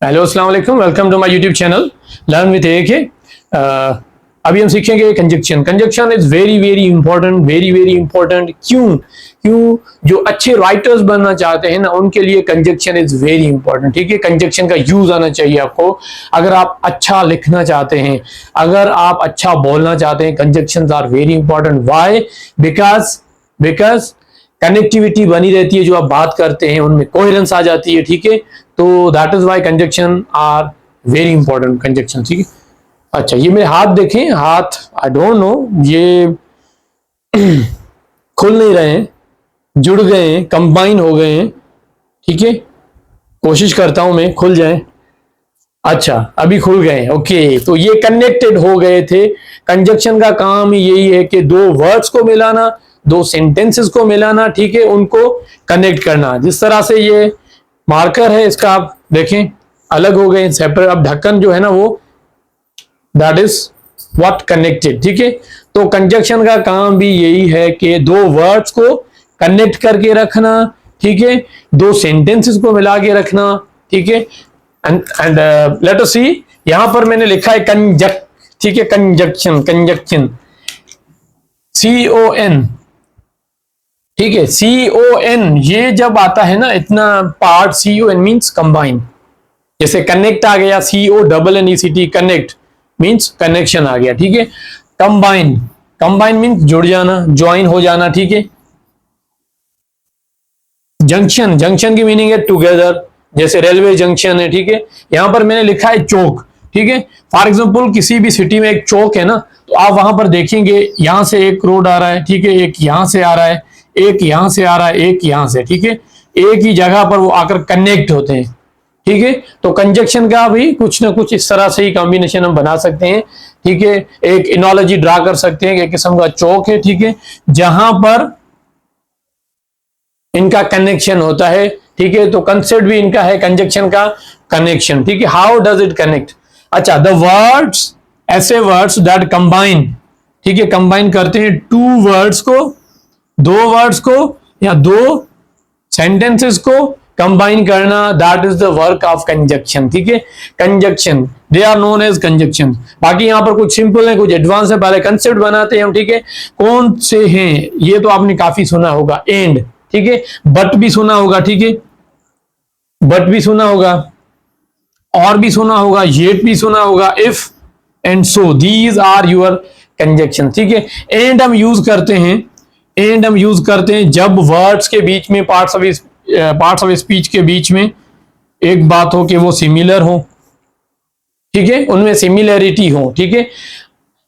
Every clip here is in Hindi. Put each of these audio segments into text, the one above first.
हेलो अस्सलाम वालेकुम, welcome to my YouTube channel learn with AK. अभी हम सीखेंगे conjunction. Conjunction is very very important, very very important. क्यों जो अच्छे राइटर्स बनना चाहते हैं ना, उनके लिए कंजक्शन इज वेरी इंपॉर्टेंट। ठीक है, कंजक्शन का यूज आना चाहिए आपको। अगर आप अच्छा लिखना चाहते हैं, अगर आप अच्छा बोलना चाहते हैं, conjunctions are very important. Why? Because connectivity बनी रहती है, जो आप बात करते हैं उनमें कोहेरेंस आ जाती है। ठीक है, तो that is why conjunction are very important. Conjunction, ठीक है। अच्छा, ये मेरे हाथ देखें, हाथ आई डोंट नो, ये खुल नहीं रहे हैं, जुड़ गए हैं, कंबाइन हो गए हैं। ठीक है, कोशिश करता हूं मैं खुल जाए। अच्छा, अभी खुल गए। ओके, तो ये कनेक्टेड हो गए थे। कंजक्शन का काम यही है कि दो वर्ड्स को मिलाना, दो सेंटेंसेस को मिलाना, ठीक है, उनको कनेक्ट करना। जिस तरह से ये मार्कर है, इसका आप देखें अलग हो गए, सेपरेट। अब ढक्कन जो है ना, वो दैट इज व्हाट कनेक्टेड। ठीक है, तो कंजक्शन का काम भी यही है कि दो वर्ड्स को कनेक्ट करके रखना, ठीक है, दो सेंटेंसेस को मिला के रखना। ठीक है, एंड लेट अस सी, यहां पर मैंने लिखा है कंजक्ट। ठीक है, कंजक्शन CON। ठीक है, CON ये जब आता है ना, इतना पार्ट CON मीन्स कंबाइन। जैसे कनेक्ट आ गया, CONNECT, कनेक्ट मीन्स कनेक्शन आ गया। ठीक है, कंबाइन मीन्स जुड़ जाना, ज्वाइन हो जाना। ठीक है, जंक्शन की मीनिंग है टुगेदर, जैसे रेलवे जंक्शन है। ठीक है, यहां पर मैंने लिखा है चौक। ठीक है, फॉर एग्जांपल किसी भी सिटी में एक चौक है ना, तो आप वहां पर देखेंगे यहां से एक रोड आ रहा है, ठीक है, एक यहां से आ रहा है, एक यहां से आ रहा है, एक यहां से। ठीक है, एक ही जगह पर वो आकर कनेक्ट होते हैं। ठीक है, तो कंजक्शन का भी कुछ ना कुछ इस तरह से ही कॉम्बिनेशन हम बना सकते हैं। ठीक है, एक इनोलॉजी ड्रा कर सकते हैं कि एक किस्म का चौक है, ठीक है, जहां पर इनका कनेक्शन होता है। ठीक है, तो कंसेप्ट भी इनका है कंजक्शन का, कनेक्शन। ठीक है, हाउ डज इट कनेक्ट? अच्छा, द वर्ड्स, ऐसे वर्ड्स दैट कंबाइन, ठीक है, कंबाइन करते हैं टू वर्ड्स को, दो वर्ड्स को या दो सेंटेंसेस को कंबाइन करना, that is the work of conjunction. ठीक है, conjunction, they are known as conjunction. बाकी यहां पर कुछ सिंपल है, कुछ एडवांस है, पहले कंसेप्ट बनाते हैं हम। ठीक है, कौन से हैं ये तो आपने काफी सुना होगा, एंड, ठीक है, बट भी सुना होगा। ठीक है, बट भी सुना होगा, और भी सुना होगा, येट भी सुना होगा, if and so, these are your conjunction. ठीक है, एंड हम यूज करते हैं, जब वर्ड्स के बीच में, पार्ट्स ऑफ स्पीच के बीच में एक बात हो कि वो सिमिलर हो। ठीक है, उनमें सिमिलरिटी हो। ठीक है,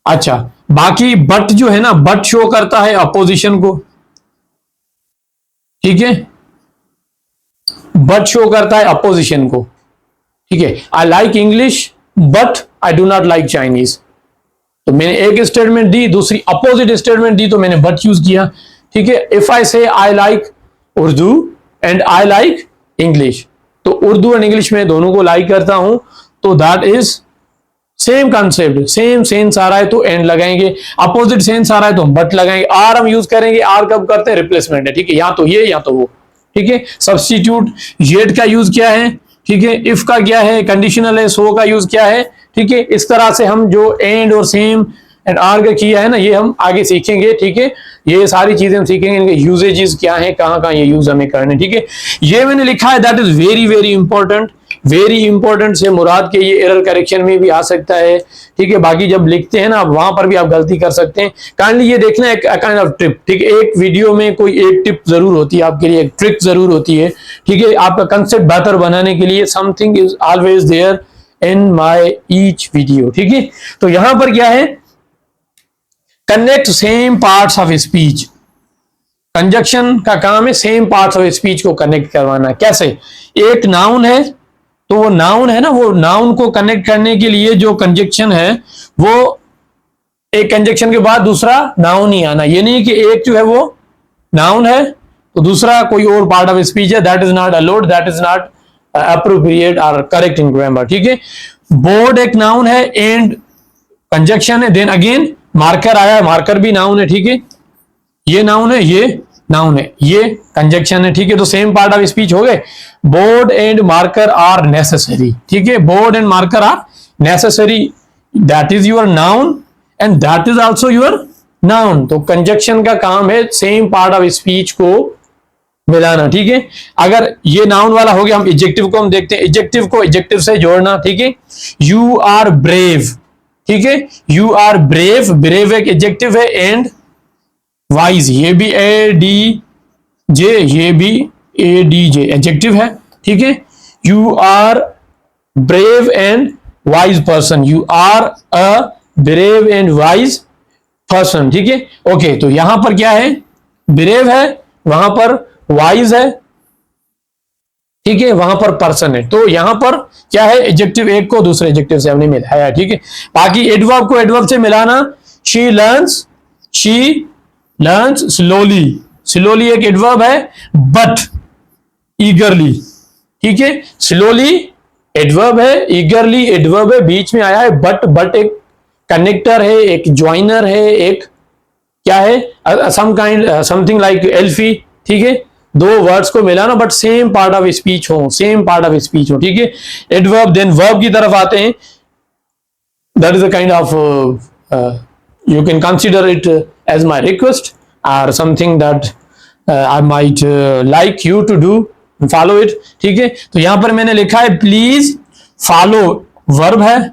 अच्छा, बाकी बट जो है ना, बट शो करता है अपोजिशन को। ठीक है, बट शो करता है अपोजिशन को। ठीक है, I like English but I do not like Chinese. तो मैंने एक स्टेटमेंट दी, दूसरी अपोजिट स्टेटमेंट दी, तो मैंने बट यूज किया। ठीक है, इफ आई से I like Urdu and I like English, तो उर्दू एंड इंग्लिश में दोनों को लाइक करता हूं, तो that is same concept. Same sense आ रहा है तो एंड लगाएंगे, अपोजिट सेंस आ रहा है तो हम बट लगाएंगे। आर हम यूज करेंगे, आर कब करते हैं? रिप्लेसमेंट है। ठीक है, या तो ये या तो वो। ठीक है, सब्स्टिट्यूट, येट का यूज क्या है? ठीक है, इफ का क्या है? कंडीशनल है। सो का यूज क्या है? ठीक है, इस तरह से हम जो एंड और सेम एंड आर का किया है ना, ये हम आगे सीखेंगे। ठीक है, ये सारी चीजें हम सीखेंगे, इनके यूजेजेस क्या है, कहां कहां ये यूज हमें करने। ठीक है, ये मैंने लिखा है, that is very very important. Very important से मुराद के ये एरर करेक्शन में भी आ सकता है। ठीक है, बाकी जब लिखते हैं ना, वहां पर भी आप गलती कर सकते हैं। काइंडली ये देखना एक काइंड ऑफ ट्रिप। ठीक है, एक वीडियो में कोई एक टिप जरूर होती है आपके लिए, एक ट्रिक जरूर होती है। ठीक है, आपका कंसेप्ट बेहतर बनाने के लिए something is always there in my each video. ठीक है, तो यहां पर क्या है? Connect same parts of speech. Conjunction का काम है सेम पार्ट्स ऑफ स्पीच को कनेक्ट करवाना। कैसे? एक नाउन है, तो वो नाउन है ना, वो नाउन को कनेक्ट करने के लिए जो कंजक्शन है, वो एक कंजक्शन के बाद दूसरा नाउन ही आना। ये नहीं कि एक जो है वो नाउन है तो दूसरा कोई और पार्ट ऑफ स्पीच है, that is not allowed, that is not appropriate और करेक्ट इन ग्रामर। ठीक है, बोर्ड एक नाउन है, एंड कंजक्शन है, देन अगेन मार्कर आया है, मार्कर भी नाउन है। ठीक है, ये नाउन है, ये नाउन है, ये कंजक्शन है, ठीक है। तो सेम पार्ट ऑफ स्पीच हो गए। Board and marker are necessary, ठीक है, board and marker are necessary, that is your noun and that is also your noun. तो कंजक्शन का काम है सेम पार्ट ऑफ स्पीच को मिलाना, ठीक है। अगर ये नाउन वाला हो गया, हम एडजेक्टिव को हम देखते हैं, एडजेक्टिव को एडजेक्टिव से जोड़ना, ठीक है। यू आर ब्रेव, ठीक है, यू आर ब्रेव, ब्रेव एक एडजेक्टिव है, एंड वाइज, ये भी ए डी जे, ये भी ए डी जे एडजेक्टिव है, ठीक है। You are brave and wise person, you are a brave and wise person, ठीक है। ओके, तो यहां पर क्या है, ब्रेव है, वहां पर वाइज है, ठीक है, वहां पर पर्सन है। तो यहां पर क्या है, एडजेक्टिव एक को दूसरे एडजेक्टिव से हमने मिलाया, ठीक है। बाकी एडवर्ब को एडवर्ब से मिलाना, शी लर्न्स स्लोली, स्लोली एक एडवर्ब है, बट ईगरली, ठीक है। स्लोली एडवर्ब है, ईगरली एडवर्ब है, बीच में आया है बट, बट एक कनेक्टर है, एक ज्वाइनर है, एक क्या है, समथिंग लाइक एल्फी, ठीक है। दो वर्ड्स को मिलाना but same part of speech हो, सेम पार्ट ऑफ स्पीच हो, ठीक है। एडवर्ब, देन वर्ब की तरफ आते हैं। That is a kind of, you can consider it as my request or something that I might like you to do, follow it, ठीक है। तो यहां पर मैंने लिखा है प्लीज फॉलो, वर्ब है,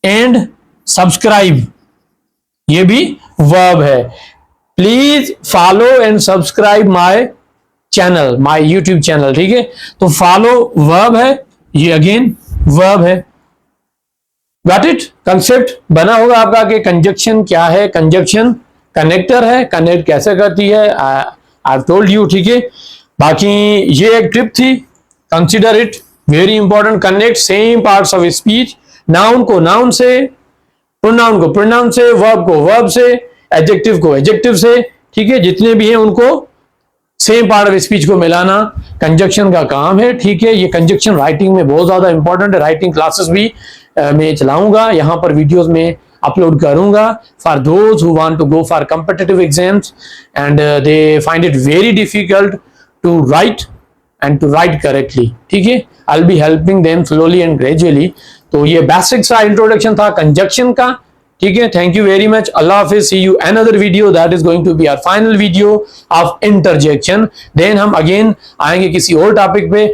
एंड सब्सक्राइब, ये भी वर्ब है। Please follow and subscribe my channel, my YouTube channel, ठीक है। तो फॉलो वर्ब है, ये अगेन वर्ब है। गॉट इट, कंसेप्ट बना होगा आपका कि कंजक्शन क्या है। कंजक्शन कनेक्टर है, कनेक्ट कैसे करती है, आई हैव टोल्ड यू, ठीक है। बाकी ये एक ट्रिप थी, consider it very important. Connect same parts of speech, noun को नाउन से, प्रोनाउन को प्रोनाउन से, वर्ब को वर्ब से, एडजेक्टिव को एडजेक्टिव से, ठीक है। जितने भी हैं उनको सेम पार्ट ऑफ स्पीच को मिलाना कंजक्शन का काम है, ठीक है। ये कंजक्शन राइटिंग में बहुत ज्यादा इंपॉर्टेंट है। राइटिंग क्लासेस भी मैं चलाऊंगा, यहां पर वीडियोस में अपलोड करूंगा for those who want to go for competitive exams and they find it very difficult to write and to write correctly, ठीक है। I will be helping them slowly and gradually. तो ये बेसिक सा इंट्रोडक्शन था कंजक्शन का, ठीक है। थैंक यू वेरी मच, अल्लाह हाफिज, see you another video, that is going to be our final video of interjection. Then हम अगेन आएंगे किसी और टॉपिक पे,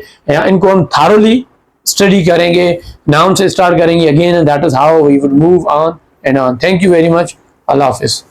इनको हम थारोली स्टडी करेंगे, नाउन से स्टार्ट करेंगे again, and that is how we would move on and on. Thank you very much, अल्लाह हाफिज।